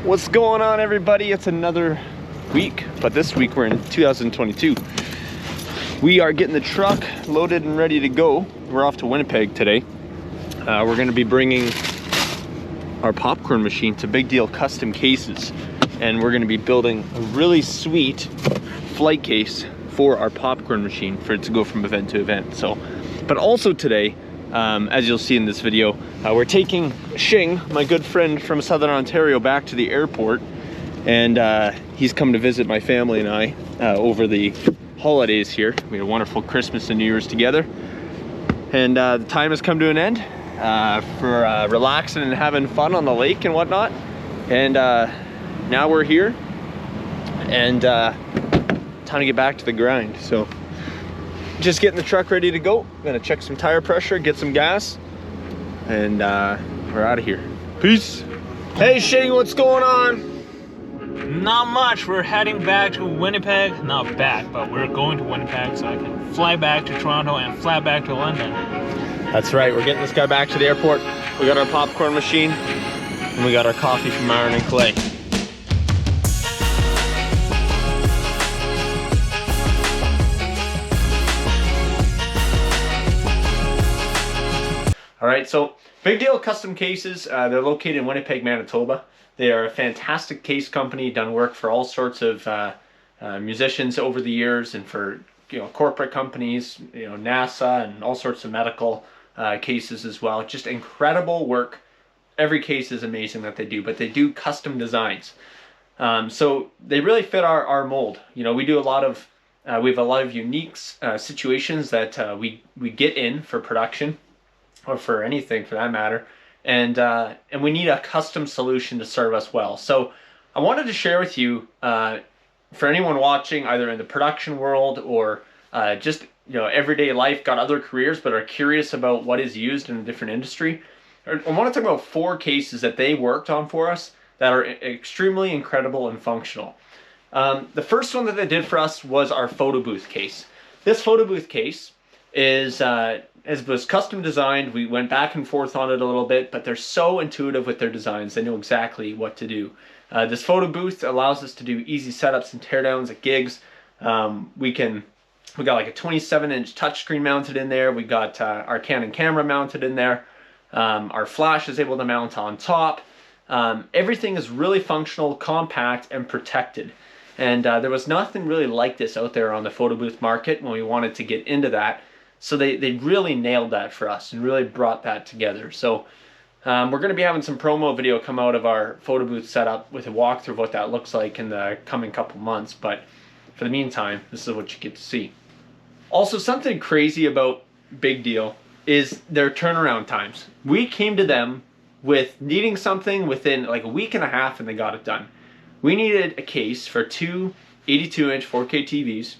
What's going on, everybody? It's another week, but this week we're in 2022. We are getting the truck loaded and ready to go. We're off to Winnipeg today. We're going to be bringing our popcorn machine to Big Deal Custom Cases, and we're going to be building a really sweet flight case for our popcorn machine for it to go from event to event. So, but also today, as you'll see in this video, we're taking Shing, my good friend from Southern Ontario, back to the airport, and he's come to visit my family and I over the holidays here. We had a wonderful Christmas and New Year's together, and the time has come to an end for relaxing and having fun on the lake and whatnot. And now we're here, and time to get back to the grind. So just getting the truck ready to go. I'm gonna check some tire pressure, get some gas, and we're out of here. Peace. Hey Shing, what's going on? Not much. We're heading back to Winnipeg. Not back, but we're going to Winnipeg so I can fly back to Toronto and fly back to London. That's right, we're getting this guy back to the airport. We got our popcorn machine, and we got our coffee from Iron and Clay. All right, so Big Deal Custom Cases, they're located in Winnipeg, Manitoba. They are a fantastic case company, done work for all sorts of musicians over the years, and for corporate companies, NASA and all sorts of medical cases as well. Just incredible work. Every case is amazing that they do, but they do custom designs. So they really fit our mold. We do a lot of, we have a lot of unique situations that we get in for production, or for anything for that matter, and we need a custom solution to serve us well. So I wanted to share with you, for anyone watching, either in the production world or just everyday life, got other careers but are curious about what is used in a different industry. I want to talk about 4 cases that they worked on for us that are extremely incredible and functional. The first one that they did for us was our photo booth case. This photo booth case was custom designed. We went back and forth on it a little bit, but they're so intuitive with their designs. They know exactly what to do. This photo booth allows us to do easy setups and teardowns at gigs. We got like a 27-inch touchscreen mounted in there. We got our Canon camera mounted in there. Our flash is able to mount on top. Everything is really functional, compact, and protected. And there was nothing really like this out there on the photo booth market when we wanted to get into that. So they really nailed that for us and really brought that together. So we're going to be having some promo video come out of our photo booth setup with a walkthrough of what that looks like in the coming couple months. But for the meantime, this is what you get to see. Also, something crazy about Big Deal is their turnaround times. We came to them with needing something within like a week and a half, and they got it done. We needed a case for 2 82-inch 4K TVs,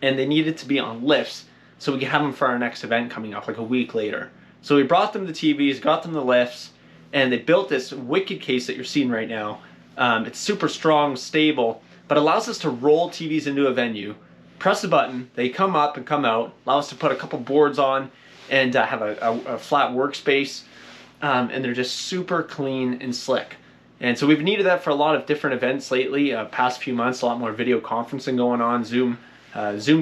and they needed to be on lifts so we could have them for our next event coming up like a week later. So we brought them the TVs, got them the lifts, and they built this wicked case that you're seeing right now. It's super strong, stable, but allows us to roll TVs into a venue, press a button, they come up and come out, allow us to put a couple boards on and have a flat workspace, and they're just super clean and slick. And so we've needed that for a lot of different events lately, past few months, a lot more video conferencing going on, Zoom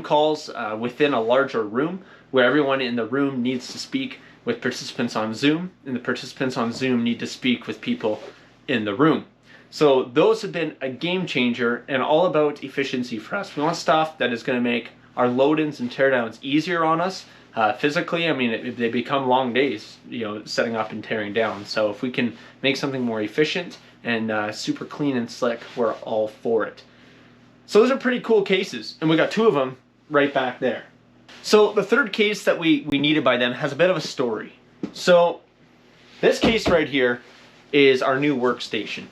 calls within a larger room where everyone in the room needs to speak with participants on Zoom, and the participants on Zoom need to speak with people in the room. So those have been a game changer and all about efficiency for us. We want stuff that is going to make our load-ins and teardowns easier on us physically. I mean, they become long days, setting up and tearing down. So if we can make something more efficient and super clean and slick, we're all for it. So those are pretty cool cases, and we got 2 of them right back there. So the third case that we needed by them has a bit of a story. So this case right here is our new Workstation.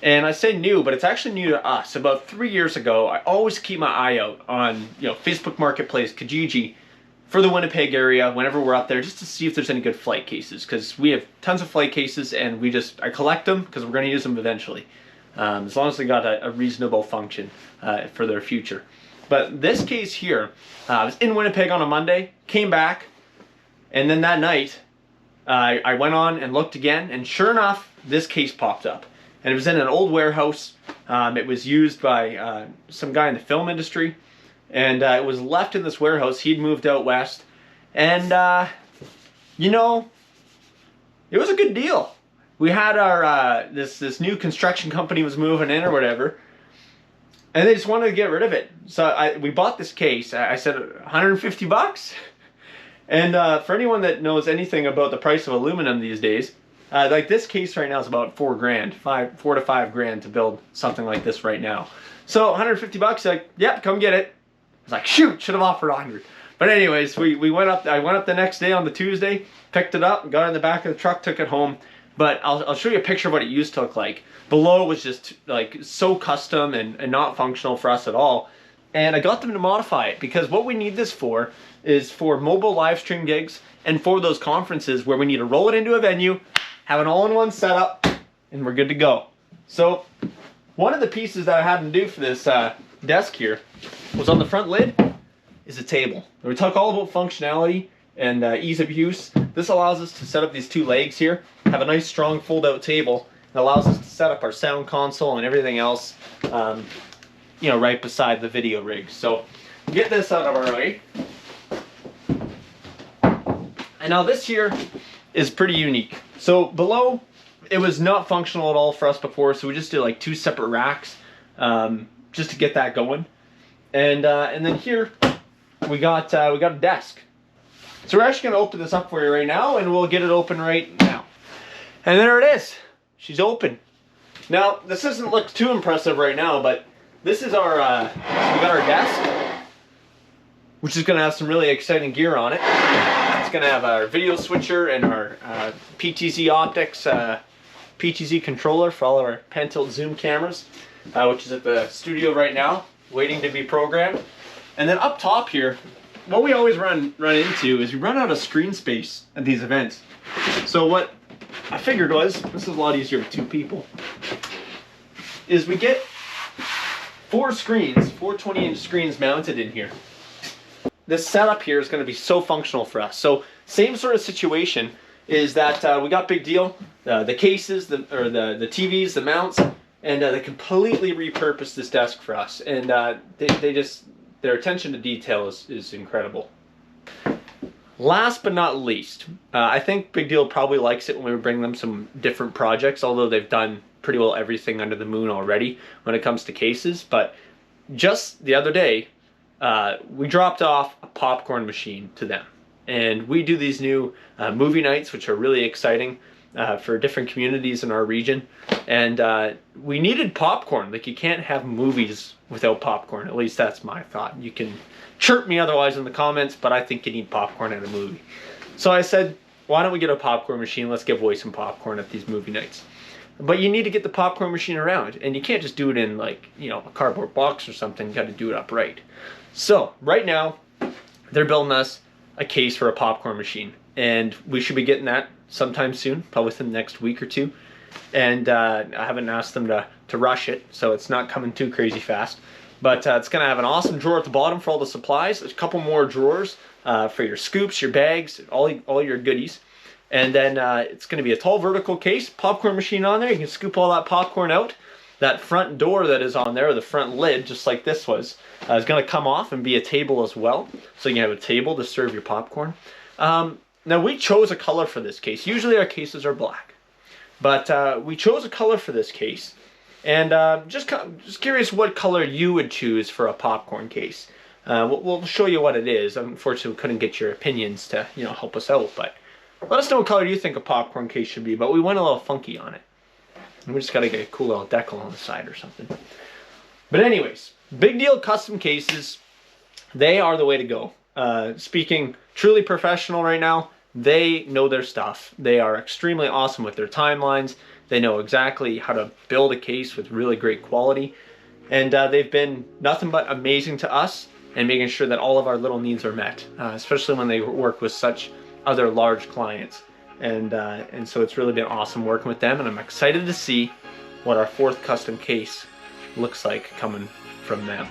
And I say new, but it's actually new to us. About 3 years ago, I always keep my eye out on Facebook Marketplace, Kijiji, for the Winnipeg area whenever we're up there, just to see if there's any good flight cases, because we have tons of flight cases, and I collect them because we're going to use them eventually. As long as they got a reasonable function for their future. But this case here, I was in Winnipeg on a Monday, came back, and then that night I went on and looked again, and sure enough, this case popped up. and it was in an old warehouse. It was used by some guy in the film industry, and it was left in this warehouse. He'd moved out west, and you know, it was a good deal. We had our this new construction company was moving in or whatever, and they just wanted to get rid of it. So we bought this case. I said $150. And for anyone that knows anything about the price of aluminum these days, like this case right now is about $4 grand, $4 to $5 grand to build something like this right now. So $150, like, yep, come get it. I was like, shoot, should have offered 100. But anyways, we went up. I went up the next day on the Tuesday, picked it up, got it in the back of the truck, took it home. But I'll show you a picture of what it used to look like. Below was just like so custom and not functional for us at all. And I got them to modify it because what we need this for is for mobile live stream gigs and for those conferences where we need to roll it into a venue, have an all-in-one setup, and we're good to go. So one of the pieces that I had to do for this desk here was on the front lid is a table. And we talk all about functionality and ease of use. This allows us to set up these two legs here, have a nice strong fold-out table. It allows us to set up our sound console and everything else, you know, right beside the video rig. So get this out of our way. And now this here is pretty unique. So below, it was not functional at all for us before, so we just did like 2 separate racks just to get that going. And then here we got a desk. So we're actually going to open this up for you right now, and we'll get it open right now. And there it is. She's open. Now, this doesn't look too impressive right now, but this is our, we got our desk, which is going to have some really exciting gear on it. It's going to have our video switcher and our PTZ optics, PTZ controller for all of our pan tilt zoom cameras, which is at the studio right now, waiting to be programmed. And then up top here, what we always run into is we run out of screen space at these events. So what I figured was, this is a lot easier with 2 people, is we get 4 screens, 4 20-inch screens mounted in here. This setup here is going to be so functional for us. So same sort of situation is that we got Big Deal, the cases, the TVs, the mounts, and they completely repurposed this desk for us. And they just, their attention to detail is incredible. Last but not least, I think Big Deal probably likes it when we bring them some different projects, although they've done pretty well everything under the moon already when it comes to cases. But just the other day, we dropped off a popcorn machine to them. And we do these new movie nights, which are really exciting for different communities in our region. And we needed popcorn. Like, you can't have movies without popcorn. At least that's my thought. You can chirp me otherwise in the comments, but I think you need popcorn at a movie. So I said, why don't we get a popcorn machine? Let's give away some popcorn at these movie nights. But you need to get the popcorn machine around, and you can't just do it in, like, you know, a cardboard box or something. You got to do it upright. So right now, they're building us a case for a popcorn machine, and we should be getting that sometime soon, probably within the next week or 2. And I haven't asked them to rush it, so it's not coming too crazy fast. But it's going to have an awesome drawer at the bottom for all the supplies. There's a couple more drawers for your scoops, your bags, all your goodies. And then it's going to be a tall vertical case, popcorn machine on there. You can scoop all that popcorn out. That front door that is on there, or the front lid, just like this was, is going to come off and be a table as well. So you can have a table to serve your popcorn. Now we chose a color for this case. Usually our cases are black. But we chose a color for this case. And just curious what color you would choose for a popcorn case. We'll show you what it is. Unfortunately, we couldn't get your opinions to help us out. But let us know what color you think a popcorn case should be. But we went a little funky on it. And we just got to get a cool little decal on the side or something. But anyways, Big Deal custom cases, they are the way to go. Speaking truly professional right now, they know their stuff. They are extremely awesome with their timelines. They know exactly how to build a case with really great quality. And they've been nothing but amazing to us and making sure that all of our little needs are met, especially when they work with such other large clients. And so it's really been awesome working with them, and I'm excited to see what our 4th custom case looks like coming from them.